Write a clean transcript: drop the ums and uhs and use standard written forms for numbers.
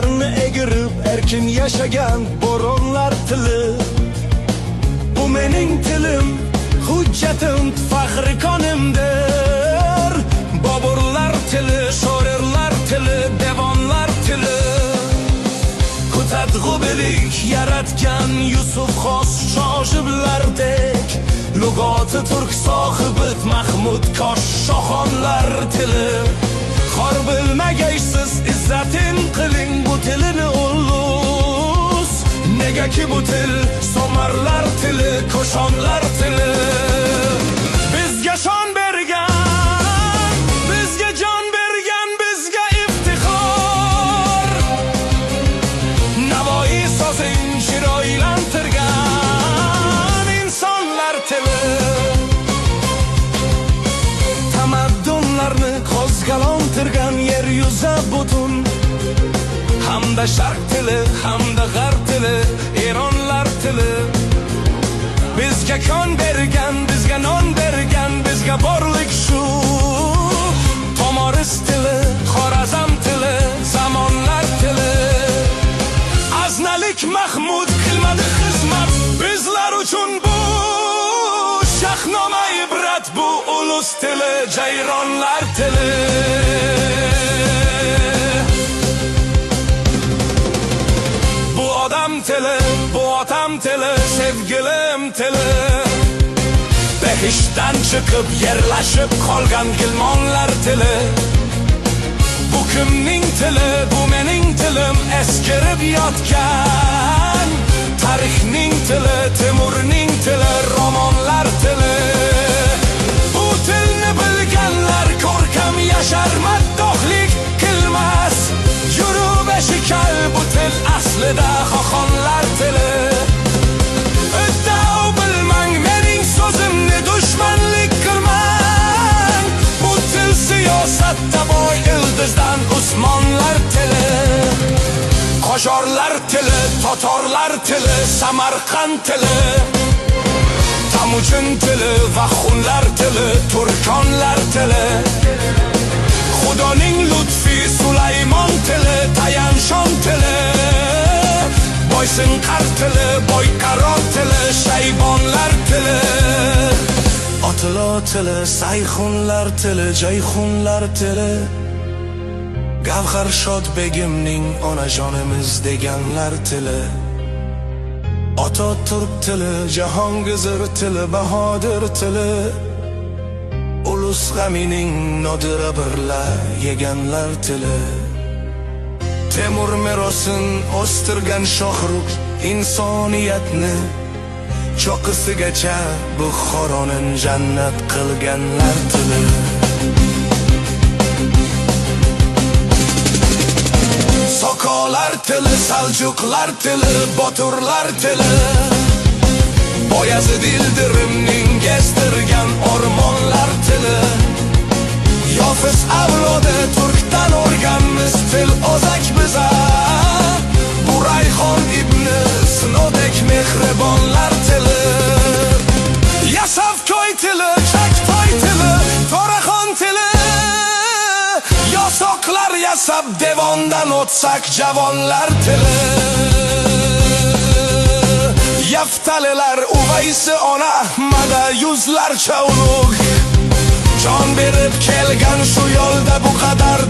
Qanotlarini egirib erkin yashagan bo'ronlar tili. Bu mening tilim, hujjatim, faxri konimdir. Boburlar tili, shoirlar tili, devonlar tili. Ko'tadg'ubilik yaratgan Yusuf xos shoshiblardek. Lug'oti turk sohibi Mahmud Kosh shoxonlar tili. Xor bilmagaysiz izzatin qiling bu tilini ulus. Negaki bu til somarlar tili, ko'shonlar tili. Bizga shon bergan, bizga jon bergan, bizga iftixor. Navoiy sozing chiroylantirgan insonlar tili. Tamaddunlarni qo'zg'alontirgan yer yuza butun. Hamda sharq tili, hamda g'arb tili, Eronlar tili. Bizga kon bergan, bizga non bergan, bizga borlik shu. Tomoris tili, Xorazm tili, zamonlar tili. Aznalik Mahmud qilmadi xizmat bizlar uchun bu. Shahnoma ibrat bu ulus tili, jayronlar tili. Bu odam tili, bu otam tili, sevgilim tili. Behishdan chiqib yerlashib qolgan gilmonlar tili. Bu kimning tili, bu mening tilim, eskirib yotgan tarixning tili, Temurning tili, romanlar tili. Bu tilni bilganlar ko'rkam yashar, maddohlik qilmas. Yurib eshikal bu til aslida xoxonlar tili. Iddao bilmang mening so'zimni, dushmanlik qilmang. Bu til siyosatda boy ildizdan Usmonlar tili. Qo'shorlar tili, Totorlar tili, Samarqand tili. Temujin tili va xunlar tili, Turkonlar tili. Xudoning lutfi Sulaymon tili, Tayanshon tili. Boysunqar tili, Boyqaror tili, Shaybonlar tili. Otilo tili, Sayxunlar tili, Jayxunlar tili. Gavharshod begimning onajonimiz deganlar tili. Otaturk tili, Jahongir tili, Bahodir tili. Ulus g'amining nodira birla yeganlar tili. Temur merosin o'stirgan Shohrux insoniyatni cho'qqisigacha Buxoroning jannat qilganlar tili. Sokolar tili, Saljuqlar tili, Boturlar tili. Boyazid Ildirimning gezdirgan o'rmonlar tili. Yofiz avlodi turkdan o'rganmiz til o'zak biza. Bu Rayhon ibn Sinodek mehribonlar tili. Yasavkoy tili, Chaktoy tili, To'raxon tili. Yosoqlar yasab devondan o'tsak javonlar tili. Yaftalilar Uvaysi ona Ahmada yuzlarcha ulug'. Jon berib kelgan shu yo'lda bu qadar